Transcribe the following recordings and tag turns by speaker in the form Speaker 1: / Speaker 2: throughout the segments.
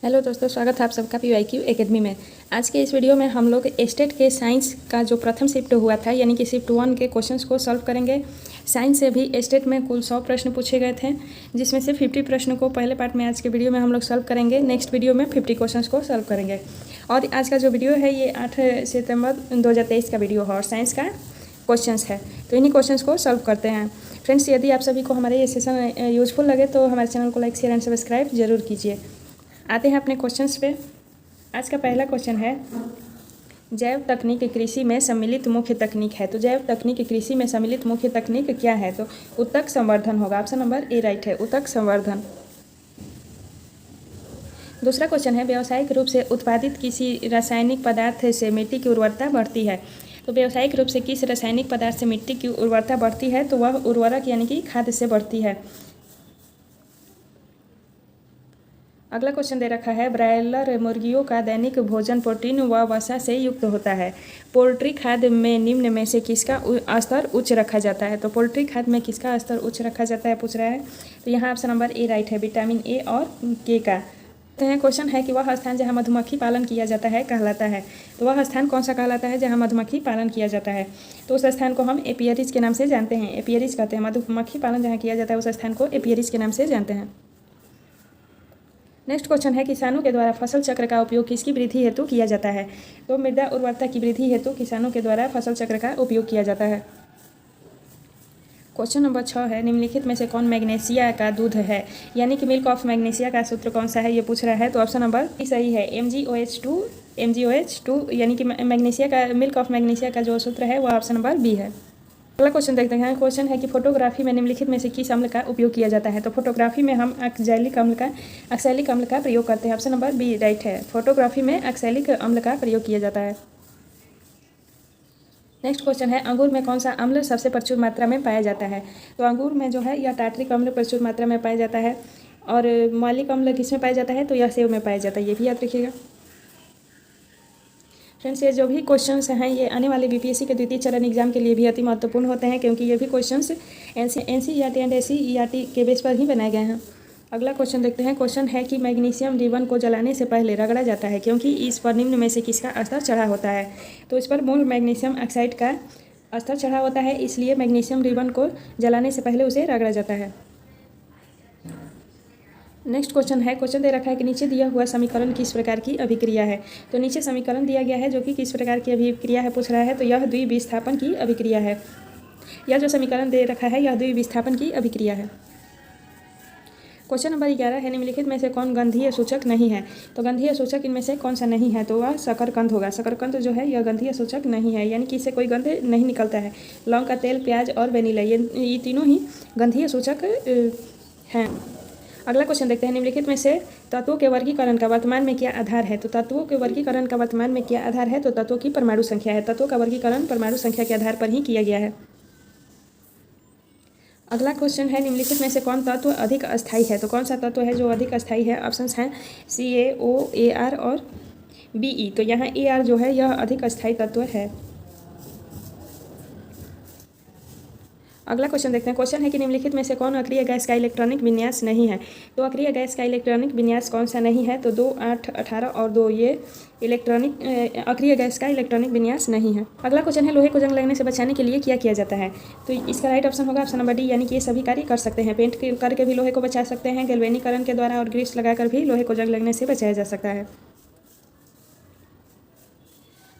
Speaker 1: Hello दोस्तों, स्वागत है आप सबका PYQ एकेडमी में। आज के इस वीडियो में हम लोग एस्टेट के साइंस का जो प्रथम शिफ्ट हुआ था यानी कि शिफ्ट 1 के क्वेश्चंस को सॉल्व करेंगे। साइंस से भी एस्टेट में कुल 100 प्रश्न पूछे गए थे, जिसमें से 50 प्रश्न को पहले पार्ट में आज के वीडियो में हम लोग सॉल्व करेंगे। नेक्स्ट वीडियो में 50 क्वेश्चंस को सॉल्व करेंगे। और आज का जो वीडियो है ये 8 सितंबर 2023 का वीडियो है और साइंस का क्वेश्चंस है, तो इन्हीं क्वेश्चंस को सॉल्व करते हैं। फ्रेंड्स, यदि आप सभी को हमारे ये सेशन यूजफुल लगे तो हमारे चैनल को लाइक, शेयर एंड सब्सक्राइब जरूर कीजिए। आते हैं अपने क्वेश्चंस पे। आज का पहला क्वेश्चन है, जैव तकनीक कृषि में सम्मिलित मुख्य तकनीक है। तो जैव तकनीक कृषि में सम्मिलित मुख्य तकनीक क्या है? तो उत्तक संवर्धन होगा। ऑप्शन नंबर ए राइट है, उत्तक संवर्धन। दूसरा क्वेश्चन है, व्यावसायिक रूप से उत्पादित किसी रासायनिक पदार्थ से मिट्टी की उर्वरता बढ़ती है। तो व्यावसायिक रूप से किस रासायनिक पदार्थ से मिट्टी की उर्वरता बढ़ती है? तो वह उर्वरक यानी कि खाद से बढ़ती है। अगला क्वेश्चन दे रखा है, ब्रायलर मुर्गियों का दैनिक भोजन प्रोटीन व वसा से युक्त होता है। पोल्ट्री खाद्य में निम्न में से किसका स्तर उच्च रखा जाता है? तो पोल्ट्री खाद्य में किसका स्तर उच्च रखा जाता है पूछ रहा है। तो यहाँ ऑप्शन नंबर ए राइट है, विटामिन ए और के का। तो यहाँ क्वेश्चन है कि वह स्थान जहाँ मधुमक्खी पालन किया जाता है कहलाता है। तो वह स्थान कौन सा कहलाता है जहाँ मधुमक्खी पालन किया जाता है? तो उस स्थान को हम एपियरीज के नाम से जानते हैं। एपियरीज कहते हैं, मधुमक्खी पालन जहाँ किया जाता है उस स्थान को एपियरीज के नाम से जानते हैं। नेक्स्ट क्वेश्चन है, किसानों के द्वारा फसल चक्र का उपयोग किसकी वृद्धि हेतु किया जाता है? तो मृदा उर्वरता की वृद्धि हेतु किसानों के द्वारा फसल चक्र का उपयोग किया जाता है। क्वेश्चन नंबर 6 है, निम्नलिखित में से कौन मैग्नीशिया का दूध है? यानी कि मिल्क ऑफ मैग्नीशिया का सूत्र कौन सा है ये पूछ रहा है। तो ऑप्शन नंबर ई सही है, MgOH2 यानी कि मैग्नीशिया का मिल्क ऑफ मैग्नीशिया का जो सूत्र है वह ऑप्शन नंबर बी है। अगला क्वेश्चन देखते हैं। क्वेश्चन है कि फोटोग्राफी में निम्नलिखित में से किस अम्ल का उपयोग किया जाता है? तो फोटोग्राफी में हम ऑक्सैलिक अम्ल का प्रयोग करते हैं। ऑप्शन नंबर बी राइट है, फोटोग्राफी में ऑक्सैलिक अम्ल का प्रयोग किया जाता है। नेक्स्ट क्वेश्चन है, अंगूर में कौन सा अम्ल सबसे प्रचुर मात्रा में पाया जाता है? तो अंगूर में जो है यह टार्ट्रिक अम्ल प्रचुर मात्रा में पाया जाता है। और मौलिक अम्ल किस में पाया जाता है? तो यह सेब में पाया जाता है, ये भी याद रखिएगा। फ्रेंड्स, ये जो भी क्वेश्चंस हैं ये आने वाले BPSC के द्वितीय चरण एग्जाम के लिए भी अति महत्वपूर्ण होते हैं, क्योंकि ये भी क्वेश्चंस NCERT एंड SCERT के बेस पर ही बनाए गए हैं। अगला क्वेश्चन देखते हैं। क्वेश्चन है कि मैग्नीशियम रिबन को जलाने से पहले रगड़ा जाता है क्योंकि इस पर निम्न में से किसका स्तर चढ़ा होता है? तो इस पर मूल मैग्नीशियम ऑक्साइड का स्तर चढ़ा होता है, इसलिए मैग्नीशियम रिबन को जलाने से पहले उसे रगड़ा जाता है। नेक्स्ट क्वेश्चन है, क्वेश्चन दे रखा है कि नीचे दिया हुआ समीकरण किस प्रकार की अभिक्रिया है? तो नीचे समीकरण दिया गया है जो कि किस प्रकार की अभिक्रिया है पूछ रहा है। तो यह द्विविस्थापन की अभिक्रिया है। यह जो समीकरण दे रखा है यह द्विविस्थापन की अभिक्रिया है। क्वेश्चन नंबर 11 है, निम्नलिखित में से कौन गंधीय सूचक नहीं है? तो गंधीय सूचक इनमें से कौन सा नहीं है? तो वह शकरकंद होगा। शकरकंद जो है यह गंधीय सूचक नहीं है, यानी कि इससे कोई गंध नहीं निकलता है। लौंग का तेल, प्याज और वेनिला ये तीनों ही गंधीय सूचक हैं। अगला क्वेश्चन देखते हैं। निम्नलिखित में से तत्वों के वर्गीकरण का वर्तमान में क्या आधार है? तो तत्वों के वर्गीकरण का वर्तमान में क्या आधार है? तो तत्वों की परमाणु संख्या है। तत्वों का वर्गीकरण परमाणु संख्या के आधार पर ही किया गया है। अगला क्वेश्चन है, निम्नलिखित में से कौन तत्व अधिक अस्थायी है? तो कौन सा तत्व है जो अधिक अस्थायी है? ऑप्शंस हैं CaO, Ar और Be। तो यहाँ Ar जो है यह अधिक अस्थायी तत्व है। अगला क्वेश्चन देखते हैं। क्वेश्चन है कि निम्नलिखित में से कौन अक्रिय गैस का इलेक्ट्रॉनिक विन्यास नहीं है? तो अक्रिय गैस का इलेक्ट्रॉनिक विन्यास कौन सा नहीं है? तो 2, 8, 18 और 2 ये अक्रिय गैस का इलेक्ट्रॉनिक विन्यास नहीं है। अगला क्वेश्चन है, लोहे को जंग लगने से बचाने के लिए क्या किया जाता है? तो इसका राइट ऑप्शन होगा ऑप्शन नंबर डी, यानी कि ये सभी कार्य कर सकते हैं। पेंट करके भी लोहे को बचा सकते हैं, गैल्वेनीकरण के द्वारा और ग्रीस लगाकर भी लोहे को जंग लगने से बचाया जा सकता है।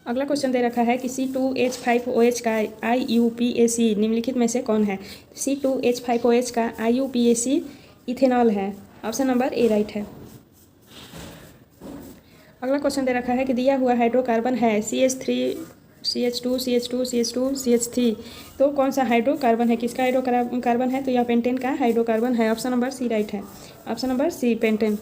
Speaker 1: अगला क्वेश्चन दे रखा है कि C2H5OH का IUPAC निम्नलिखित में से कौन है? C2H5OH का IUPAC इथेनॉल है। ऑप्शन नंबर ए राइट है। अगला क्वेश्चन दे रखा है कि दिया हुआ हाइड्रोकार्बन है CH3, CH2, CH2, CH2, CH3। तो कौन सा हाइड्रोकार्बन है? किसका हाइड्रोकार्बन है? तो यह पेंटेन का हाइड्रोकार्बन है। ऑप्शन नंबर सी राइट है, option number C pentane.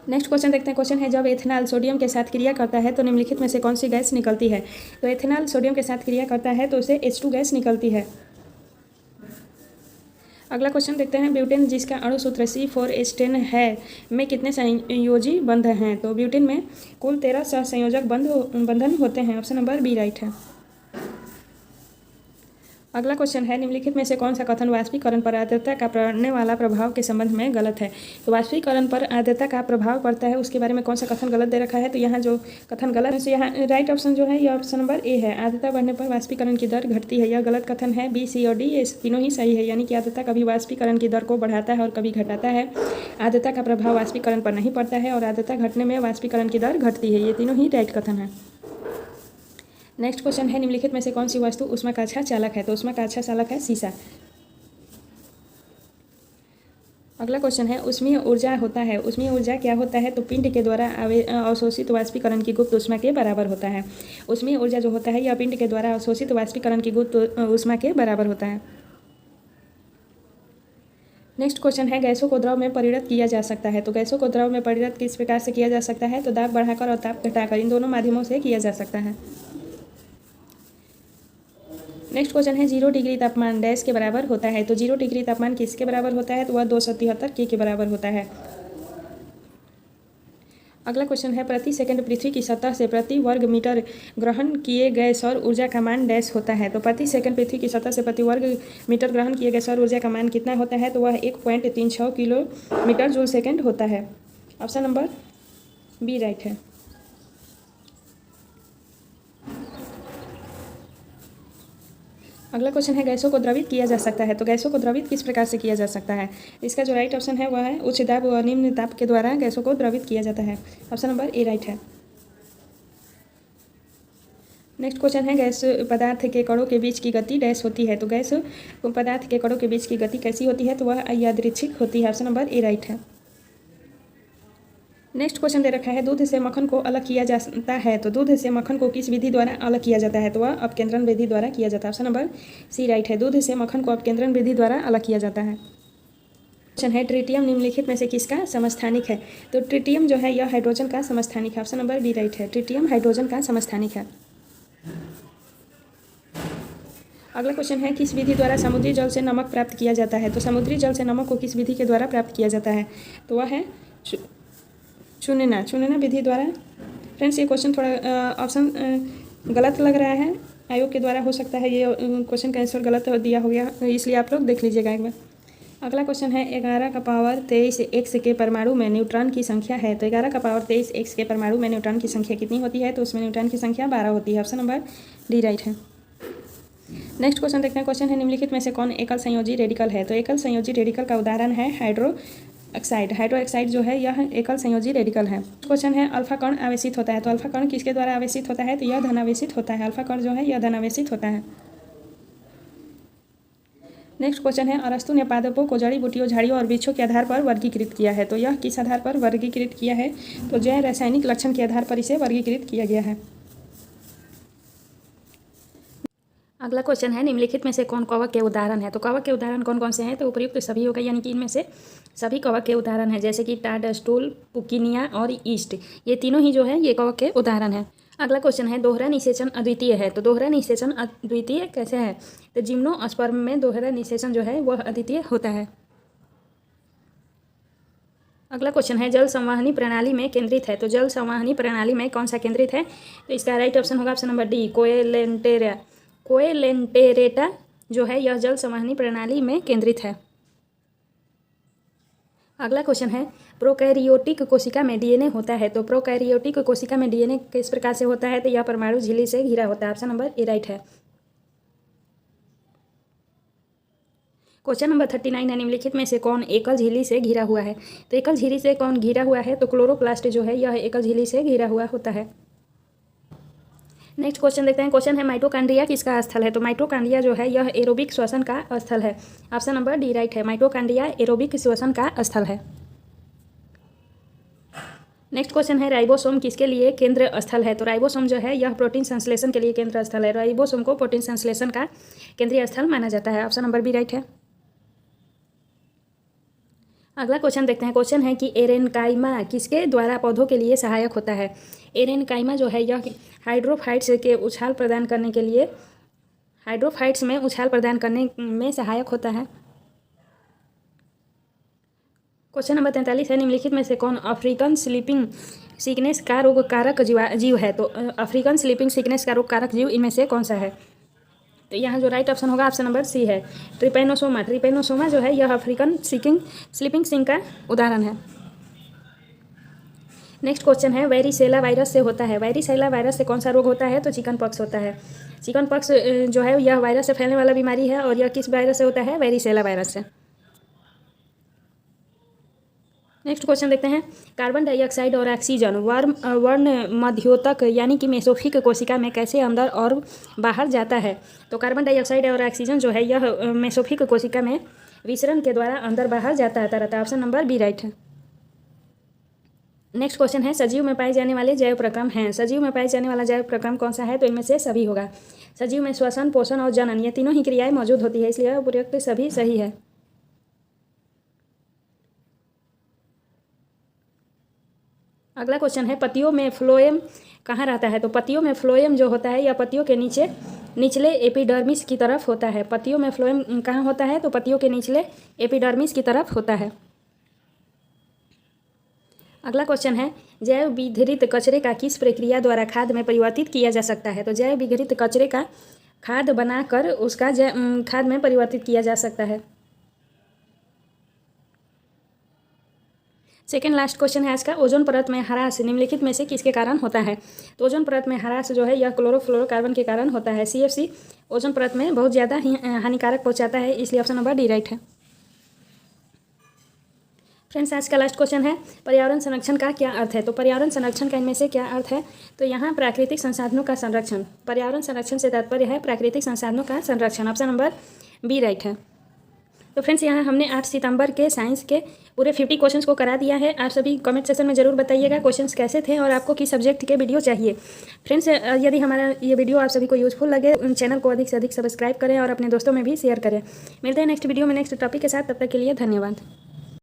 Speaker 1: Next question देखते हैं। क्वेश्चन है, जब एथेनॉल सोडियम के साथ क्रिया करता है तो निम्नलिखित में से कौन सी गैस निकलती है? तो एथेनॉल सोडियम के साथ क्रिया करता है तो उसे H2 गैस निकलती है। अगला क्वेश्चन देखते हैं। ब्यूटेन जिसका अणु सूत्र C4H10 है में कितने संयोजी बंध हैं? तो ब्यूटेन में कुल 13 सहसंयोजक बंधन होते हैं। ऑप्शन नंबर बी राइट है। अगला क्वेश्चन है, निम्नलिखित में से कौन सा कथन वाष्पीकरण पर आर्द्रता का पड़ने वाला प्रभाव के संबंध में गलत है। तो वाष्पीकरण पर आर्द्रता का प्रभाव पड़ता है, उसके बारे में कौन सा कथन गलत दे रखा है। तो यहाँ जो कथन गलत है, तो यहाँ राइट ऑप्शन जो है, यह ऑप्शन नंबर ए है। आर्द्रता बढ़ने पर वाष्पीकरण की दर घटती है, यह गलत कथन है। बी, सी और डी ये तीनों ही सही है, यानी कि आर्द्रता कभी वाष्पीकरण की दर को बढ़ाता है और कभी घटाता है। आर्द्रता का प्रभाव वाष्पीकरण पर नहीं पड़ता है और आर्द्रता घटने में वाष्पीकरण की दर घटती है, ये तीनों ही राइट कथन है। नेक्स्ट क्वेश्चन है, निम्नलिखित में से कौन सी वस्तु ऊष्मा का अच्छा चालक है। तो ऊष्मा का अच्छा चालक है शीशा। अगला क्वेश्चन है, ऊष्मीय ऊर्जा होता है। ऊष्मीय ऊर्जा क्या होता है। तो पिंड के द्वारा अवशोषित वाष्पीकरण की गुप्त ऊष्मा के बराबर होता है। ऊष्मीय ऊर्जा जो होता है, यह पिंड के द्वारा अवशोषित वाष्पीकरण की गुप्त ऊष्मा के बराबर होता है। नेक्स्ट क्वेश्चन है, गैसों को द्रव में परिणत किया जा सकता है। तो गैसों को द्रव में परिणत किस प्रकार से किया जा सकता है। तो दाब बढ़ाकर और ताप घटाकर, इन दोनों माध्यमों से किया जा सकता है। नेक्स्ट क्वेश्चन है, 0 डिग्री तापमान डैश के बराबर होता है। तो 0 डिग्री तापमान किसके बराबर होता है। तो वह 273 के बराबर होता है। अगला क्वेश्चन है, प्रति सेकंड पृथ्वी की सतह से प्रति वर्ग मीटर ग्रहण किए गए सौर ऊर्जा का मान डैश होता है। तो प्रति सेकंड पृथ्वी की सतह से प्रति वर्ग मीटर ग्रहण किए गए सौर ऊर्जा का मान कितना होता है। तो वह 1.36 किलोमीटर जूल सेकंड होता है। ऑप्शन नंबर बी राइट है। अगला क्वेश्चन है, गैसों को द्रवित किया जा सकता है। तो गैसों को द्रवित किस प्रकार से किया जा सकता है। इसका जो राइट ऑप्शन है वह है उच्च दाब व निम्न ताप के द्वारा गैसों को द्रवित किया जाता है। ऑप्शन नंबर ए राइट है। नेक्स्ट क्वेश्चन है, गैस पदार्थ के कणों के बीच की गति डैश होती है। तो गैस पदार्थ के कणों के बीच की गति कैसी होती है। तो वह यादृच्छिक होती है। ऑप्शन नंबर ए राइट है। नेक्स्ट क्वेश्चन दे रखा है, दूध से मक्खन को अलग किया जाता है। तो दूध से मक्खन को किस विधि द्वारा अलग किया जाता है। तो वह अपकेंद्रण विधि द्वारा किया जाता है। ऑप्शन नंबर सी राइट है। दूध से मक्खन को अपकेंद्रण विधि द्वारा अलग किया जाता है। क्वेश्चन है, ट्रिटियम निम्नलिखित में से किसका समस्थानिक है। तो ट्रिटियम जो है यह हाइड्रोजन का समस्थानिक है। ऑप्शन नंबर बी राइट है। ट्रिटियम हाइड्रोजन का समस्थानिक है। अगला क्वेश्चन है, किस विधि द्वारा समुद्री जल से नमक प्राप्त किया जाता है। तो समुद्री जल से नमक को किस विधि के द्वारा प्राप्त किया जाता है। तो वह है चुनना विधि द्वारा। फ्रेंड्स, ये क्वेश्चन थोड़ा ऑप्शन गलत लग रहा है आयोग के द्वारा, हो सकता है ये क्वेश्चन का आंसर गलत दिया हो गया, इसलिए आप लोग देख लीजिएगा एक बार। अगला क्वेश्चन है, 11 का पावर 23 एक्स के परमाणु में न्यूट्रॉन की संख्या है। तो 11 का पावर 23 एक्स के परमाणु में न्यूट्रॉन की संख्या कितनी होती है। तो उसमें न्यूट्रॉन की संख्या 12 होती है। ऑप्शन नंबर डी राइट है। नेक्स्ट क्वेश्चन देखते हैं। क्वेश्चन है, निम्नलिखित में से कौन एकल संयोजी रेडिकल है। तो एकल संयोजी रेडिकल का उदाहरण है हाइड्रो ऑक्साइड जो है यह एकल संयोजी रेडिकल है। क्वेश्चन है, अल्फा कण आवेशित होता है। तो अल्फा कण किसके द्वारा आवेशित होता है। तो यह धनावेशित होता है। अल्फा कण जो है यह धनावेशित होता है। नेक्स्ट क्वेश्चन है, अरस्तु ने पादपों को जड़ी बूटियों, झाड़ियों और वृक्षों के आधार पर वर्गीकृत किया है। तो यह किस आधार पर वर्गीकृत किया है। तो जैव रासायनिक लक्षण के आधार पर इसे वर्गीकृत किया गया है। अगला क्वेश्चन है, निम्नलिखित में से कौन कवक के उदाहरण है। तो कवक के उदाहरण कौन कौन से हैं। तो उपयुक्त सभी होगा, यानी कि इनमें से सभी कवक के उदाहरण हैं, जैसे कि टाडस्टूल, पुकीनिया और ईस्ट, ये तीनों ही जो है ये कवक के उदाहरण हैं। अगला क्वेश्चन है, दोहरा निषेचन अद्वितीय है। तो दोहरा निषेचन अद्वितीय कैसे है। तो जिम्नोस्पर्म में दोहरा निषेचन जो है वह अद्वितीय होता है। अगला क्वेश्चन है, जल संवाहनी प्रणाली में केंद्रित है। तो जल संवाहनी प्रणाली में कौन सा केंद्रित है। तो इसका राइट ऑप्शन होगा ऑप्शन नंबर डी, कोएलेंटेरेटा जो है यह जल संवाहनी प्रणाली में केंद्रित है। अगला क्वेश्चन है, प्रोकैरियोटिक कोशिका में डीएनए होता है। तो प्रोकैरियोटिक कोशिका में डीएनए किस प्रकार से होता है। तो यह परमाणु झिल्ली से घिरा होता है। ऑप्शन नंबर ए राइट है। क्वेश्चन नंबर 39 है, निम्नलिखित में से कौन एकल झिल्ली से घिरा हुआ है। तो एकल झिल्ली से कौन घिरा हुआ है। तो क्लोरोप्लास्ट जो है यह एकल झिल्ली से घिरा हुआ होता है। नेक्स्ट क्वेश्चन देखते हैं। क्वेश्चन है, माइटोकॉन्ड्रिया किसका स्थल है। तो माइटोकॉन्ड्रिया जो है यह एरोबिक श्वसन का स्थल है। ऑप्शन नंबर डी राइट है। माइटोकॉन्ड्रिया एरोबिक श्वसन का स्थल है। नेक्स्ट क्वेश्चन है, राइबोसोम किसके लिए केंद्र स्थल है। तो राइबोसोम जो है यह प्रोटीन संश्लेषण के लिए केंद्र स्थल है। राइबोसोम को प्रोटीन संश्लेषण का केंद्रीय स्थल माना जाता है। ऑप्शन नंबर बी राइट है। अगला क्वेश्चन देखते हैं। क्वेश्चन है कि एरेनकाइमा किसके द्वारा पौधों के लिए सहायक होता है। एरेनकाइमा जो है यह हाइड्रोफाइट्स के उछाल प्रदान करने के लिए हाइड्रोफाइट्स में उछाल प्रदान करने में सहायक होता है। क्वेश्चन नंबर 43 है, निम्नलिखित में से कौन अफ्रीकन स्लीपिंग सिकनेस का रोग कारक जीव है। तो अफ्रीकन स्लीपिंग सिकनेस का रोग कारक जीव इनमें से कौन सा है। तो यहाँ जो राइट ऑप्शन होगा ऑप्शन नंबर सी है, ट्रिपेनोसोमा। ट्रिपेनोसोमा जो है यह अफ्रीकन स्लीपिंग सिंक का उदाहरण है। नेक्स्ट क्वेश्चन है, वेरिसेला वायरस से होता है। वेरिसेला वायरस से कौन सा रोग होता है? तो चिकन पॉक्स होता है। चिकन पॉक्स जो है यह वायरस से फैलने वाला बीमारी है और यह किस वायरस से होता है? वेरिसेला वायरस से। नेक्स्ट क्वेश्चन देखते हैं, कार्बन डाइऑक्साइड और ऑक्सीजन वर्ण मध्योतक यानी कि मेसोफिक कोशिका में कैसे अंदर और बाहर जाता है? तो कार्बन डाइऑक्साइड और ऑक्सीजन जो है यह मेसोफिक कोशिका में विसरण के द्वारा अंदर बाहर जाता रहता है। ऑप्शन नंबर बी राइट है। नेक्स्ट क्वेश्चन है, सजीव में पाए जाने वाले जैव प्रक्रम हैं। सजीव में पाए जाने वाला जैव प्रक्रम कौन सा है? तो इनमें से सभी होगा। सजीव में श्वसन, पोषण और जनन ये तीनों ही क्रियाएं मौजूद होती है, इसलिए उपयुक्त सभी सही है। अगला क्वेश्चन है, पत्तियों में फ्लोएम कहाँ रहता है? तो पत्तियों में फ्लोएम जो होता है यह पत्तियों के निचले एपिडर्मिस की तरफ होता है। पत्तियों में फ्लोएम कहाँ होता है? तो पत्तियों के निचले एपिडर्मिस की तरफ होता है। अगला क्वेश्चन है, जैव विघटित कचरे का किस प्रक्रिया द्वारा खाद में परिवर्तित किया जा सकता है? तो जैव विघटित कचरे का खाद बनाकर उसका खाद में परिवर्तित किया जा सकता है। सेकेंड लास्ट क्वेश्चन है आज का, ओजोन परत में ह्रास निम्नलिखित में से किसके कारण होता है? तो ओजोन परत में ह्रास जो है यह क्लोरोफ्लोरोकार्बन के कारण होता है। CFC ओजोन परत में बहुत ज़्यादा ही हानिकारक पहुंचाता है, इसलिए ऑप्शन नंबर डी राइट है। फ्रेंड्स आज का लास्ट क्वेश्चन है, पर्यावरण संरक्षण का क्या अर्थ है? तो पर्यावरण संरक्षण का इनमें से क्या अर्थ है? तो यहाँ प्राकृतिक संसाधनों का संरक्षण। पर्यावरण संरक्षण से तात्पर्य है प्राकृतिक संसाधनों का संरक्षण। ऑप्शन नंबर बी राइट है। तो फ्रेंड्स यहाँ हमने 8 सितंबर के साइंस के पूरे 50 क्वेश्चंस को करा दिया है। आप सभी कमेंट सेक्शन में ज़रूर बताइएगा क्वेश्चन्स कैसे थे और आपको किस सब्जेक्ट के वीडियो चाहिए। फ्रेंड्स यदि हमारा ये वीडियो आप सभी को यूजफुल लगे, चैनल को अधिक से अधिक सब्सक्राइब करें और अपने दोस्तों में भी शेयर करें। मिलते हैं नेक्स्ट वीडियो में नेक्स्ट टॉपिक के साथ, तब तक के लिए धन्यवाद।